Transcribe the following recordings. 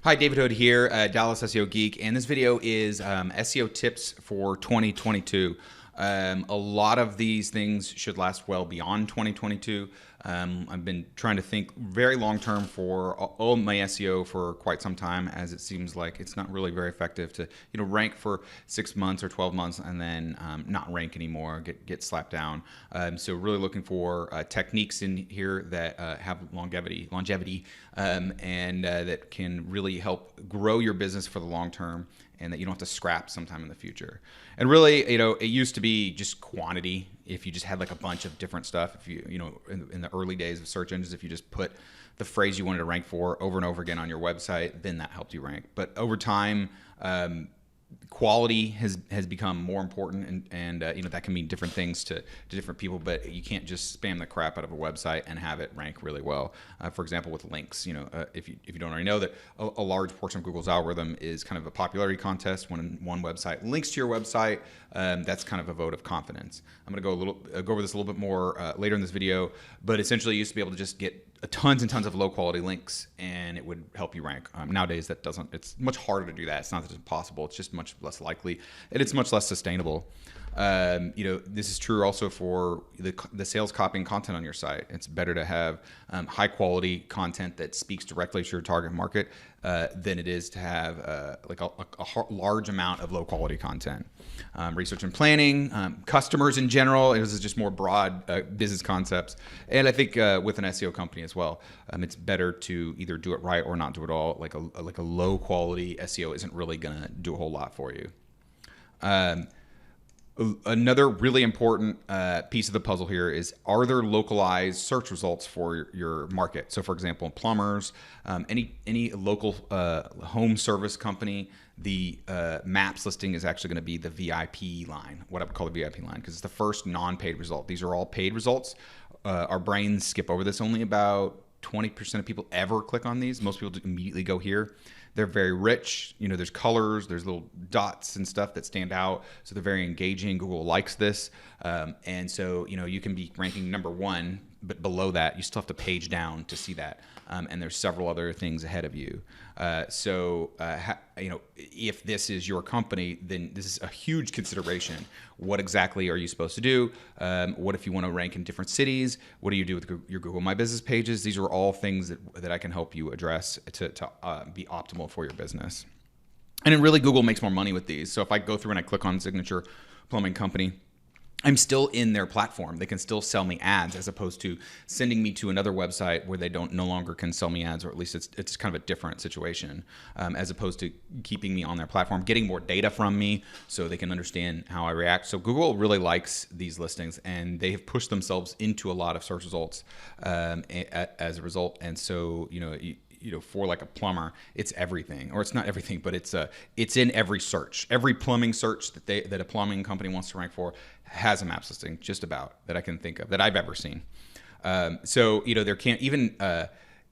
Hi, David Hood here, Dallas SEO Geek, and this video is SEO tips for 2022. A lot of these things should last well beyond 2022. I've been trying to think very long term for all my SEO for quite some time, as it seems like it's not really very effective to rank for 6 months or 12 months and then not rank anymore, get slapped down. So really looking for techniques in here that have longevity, and that can really help grow your business for the long term, and that you don't have to scrap sometime in the future. And really, it used to be just quantity. If you just had like a bunch of different stuff, if in the early days of search engines, if you just put the phrase you wanted to rank for over and over again on your website, then that helped you rank. But over time, quality has become more important, and that can mean different things to different people, but you can't just spam the crap out of a website and have it rank really well. For example, with links, if you don't already know that a large portion of Google's algorithm is kind of a popularity contest. When one website links to your website, that's kind of a vote of confidence. I'm going to go over this a little bit more later in this video, but essentially you used to be able to just get tons and tons of low quality links and it would help you rank. Nowadays it's much harder to do that. It's not that it's impossible, it's just much less likely, and it's much less sustainable. This is true also for the sales copying content on your site. It's better to have high quality content that speaks directly to your target market than it is to have a large amount of low quality content. Research and planning, customers in general, this is just more broad business concepts. And I think with an SEO company as well, it's better to either do it right or not do it all. Like a low quality SEO isn't really gonna do a whole lot for you. Another really important piece of the puzzle here is, are there localized search results for your market? So for example, plumbers, any local home service company, the maps listing is actually going to be the VIP line, what I would call the VIP line, because it's the first non-paid result. These are all paid results. Our brains skip over this. Only about 20% of people ever click on these. Most people immediately go here. They're very rich. There's colors, there's little dots and stuff that stand out. So they're very engaging. Google likes this. And so, you can be ranking number one, but below that, you still have to page down to see that. And there's several other things ahead of you. If this is your company, then this is a huge consideration. What exactly are you supposed to do? What if you want to rank in different cities? What do you do with your Google My Business pages? These are all things that I can help you address to be optimal for your business. And really, Google makes more money with these. So if I go through and I click on Signature Plumbing Company, I'm still in their platform. They can still sell me ads, as opposed to sending me to another website where they no longer can sell me ads, or at least it's kind of a different situation, as opposed to keeping me on their platform, getting more data from me so they can understand how I react. So Google really likes these listings, and they have pushed themselves into a lot of search results as a result. And so, for like a plumber, it's everything, or it's not everything, but it's in every search. Every plumbing search that a plumbing company wants to rank for has a maps listing, just about, that I can think of, that I've ever seen. There can't even,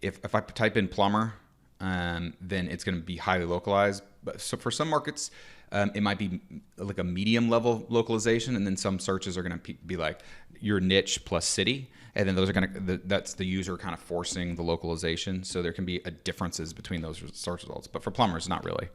if I type in plumber, then it's going to be highly localized. But so for some markets, it might be like a medium level localization, and then some searches are going to be like your niche plus city, and then those are that's the user kind of forcing the localization. So there can be differences between those search results, but for plumbers, not really.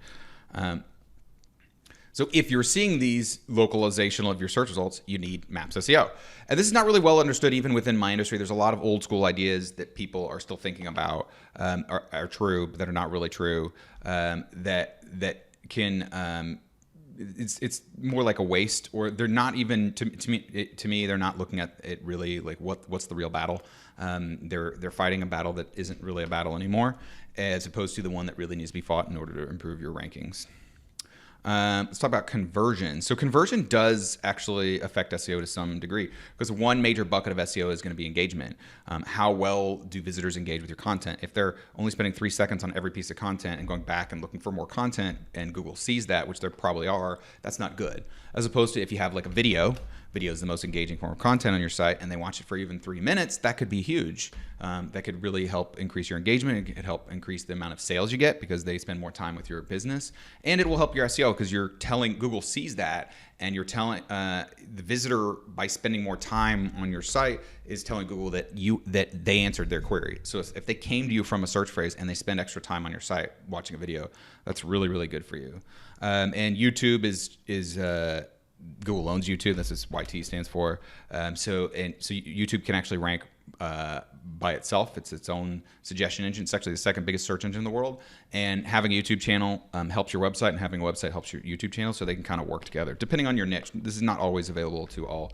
So if you're seeing these localization of your search results, you need Maps SEO. And this is not really well understood even within my industry. There's a lot of old school ideas that people are still thinking about are true, but that are not really true. That can it's more like a waste, or they're not even to me they're not looking at it really like what's the real battle. They're fighting a battle that isn't really a battle anymore, as opposed to the one that really needs to be fought in order to improve your rankings. Let's talk about conversion. So conversion does actually affect SEO to some degree, because one major bucket of SEO is going to be engagement. How well do visitors engage with your content? If they're only spending 3 seconds on every piece of content and going back and looking for more content, and Google sees that, which there probably are, that's not good. As opposed to if you have like a video video is the most engaging form of content on your site and they watch it for even 3 minutes, that could be huge. That could really help increase your engagement. It could help increase the amount of sales you get because they spend more time with your business. And it will help your SEO because you're telling, Google sees that, and you're telling the visitor, by spending more time on your site, is telling Google that they answered their query. So if they came to you from a search phrase and they spend extra time on your site watching a video, that's really, really good for you. And YouTube is Google owns YouTube. That's what YT stands for. So YouTube can actually rank by itself. It's its own suggestion engine. It's actually the second biggest search engine in the world. And having a YouTube channel helps your website, and having a website helps your YouTube channel. So they can kind of work together depending on your niche. This is not always available to all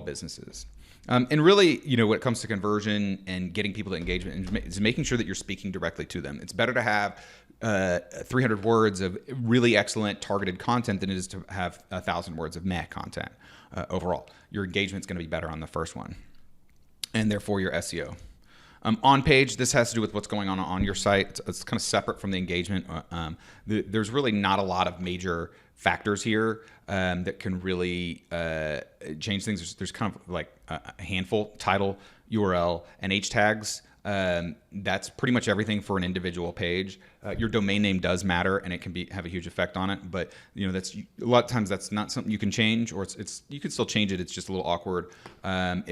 businesses. And really, when it comes to conversion and getting people to engagement, is making sure that you're speaking directly to them. It's better to have 300 words of really excellent targeted content than it is to have 1,000 words of meh content overall. Your engagement's going to be better on the first one, and therefore your SEO. On page, this has to do with what's going on your site. It's kind of separate from the engagement. There's really not a lot of major factors here that can really change things. There's kind of like a handful: title, URL, and H tags. That's pretty much everything for an individual page. Your domain name does matter, and it can have a huge effect on it. But that's a lot of times that's not something you can change, or you can still change it. It's just a little awkward. I'm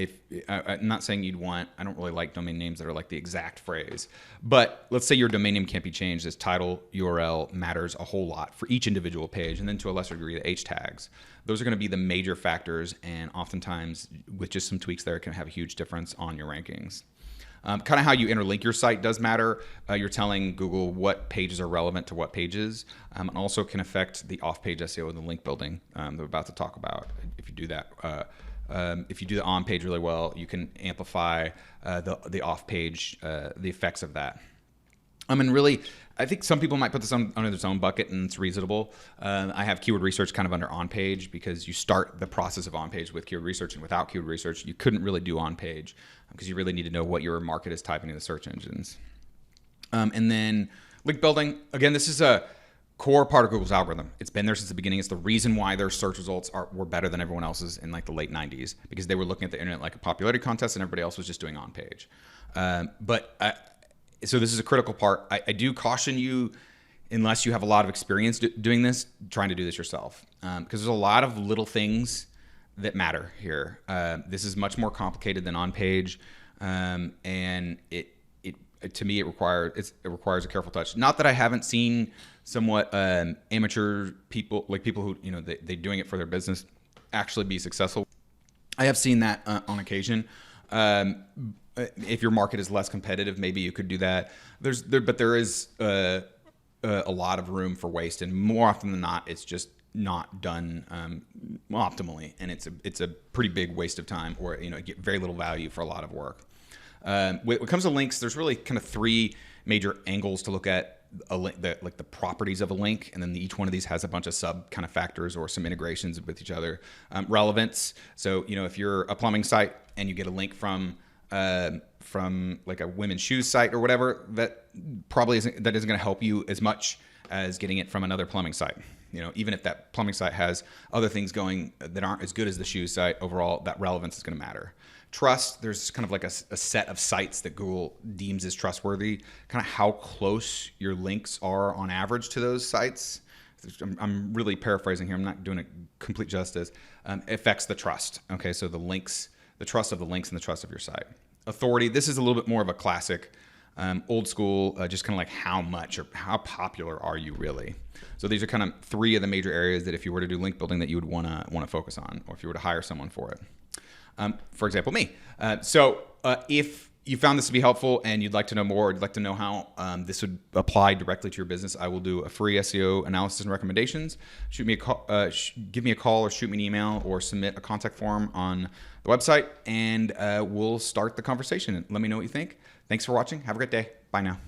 not saying you'd want. I don't really like domain names that are like the exact phrase. But let's say your domain name can't be changed. This title, URL matters a whole lot for each individual page, and then to a lesser degree the H tags. Those are going to be the major factors, and oftentimes with just some tweaks there, it can have a huge difference on your rankings. Kind of how you interlink your site does matter. You're telling Google what pages are relevant to what pages, and also can affect the off-page SEO and the link building that we're about to talk about. If you do that, if you do the on-page really well, you can amplify the off-page, the effects of that. And really, I think some people might put this under its own bucket, and it's reasonable. I have keyword research kind of under on-page because you start the process of on-page with keyword research, and without keyword research, you couldn't really do on-page because you really need to know what your market is typing in the search engines. And then link building. Again, this is a core part of Google's algorithm. It's been there since the beginning. It's the reason why their search results were better than everyone else's in like the late 90s, because they were looking at the internet like a popularity contest and everybody else was just doing on-page. So this is a critical part. I do caution you, unless you have a lot of experience doing this, trying to do this yourself, because there's a lot of little things that matter here. This is much more complicated than on-page, and to me it requires a careful touch. Not that I haven't seen somewhat amateur people, like people who they're doing it for their business, actually be successful. I have seen that on occasion. If your market is less competitive, maybe you could do that. But there is a lot of room for waste, and more often than not, it's just not done optimally, and it's a pretty big waste of time, or get very little value for a lot of work. When it comes to links, there's really kind of three major angles to look at a link, like the properties of a link, and then each one of these has a bunch of sub kind of factors or some integrations with each other. Relevance. So if you're a plumbing site and you get a link from like a women's shoes site or whatever, that isn't going to help you as much as getting it from another plumbing site. Even if that plumbing site has other things going that aren't as good as the shoes site, overall that relevance is going to matter. Trust, there's kind of like a set of sites that Google deems as trustworthy. Kind of how close your links are on average to those sites. I'm really paraphrasing here. I'm not doing it complete justice. Affects the trust. Okay, so the trust of the links and the trust of your site. Authority, this is a little bit more of a classic, old school, just kind of like how much or how popular are you really? So these are kind of three of the major areas that if you were to do link building that you would want to focus on, or if you were to hire someone for it. For example, me. If you found this to be helpful and you'd like to know more, or you'd like to know how this would apply directly to your business, I will do a free SEO analysis and recommendations. Shoot me a call, give me a call, or shoot me an email, or submit a contact form on the website, and we'll start the conversation. Let me know what you think. Thanks for watching. Have a great day. Bye now.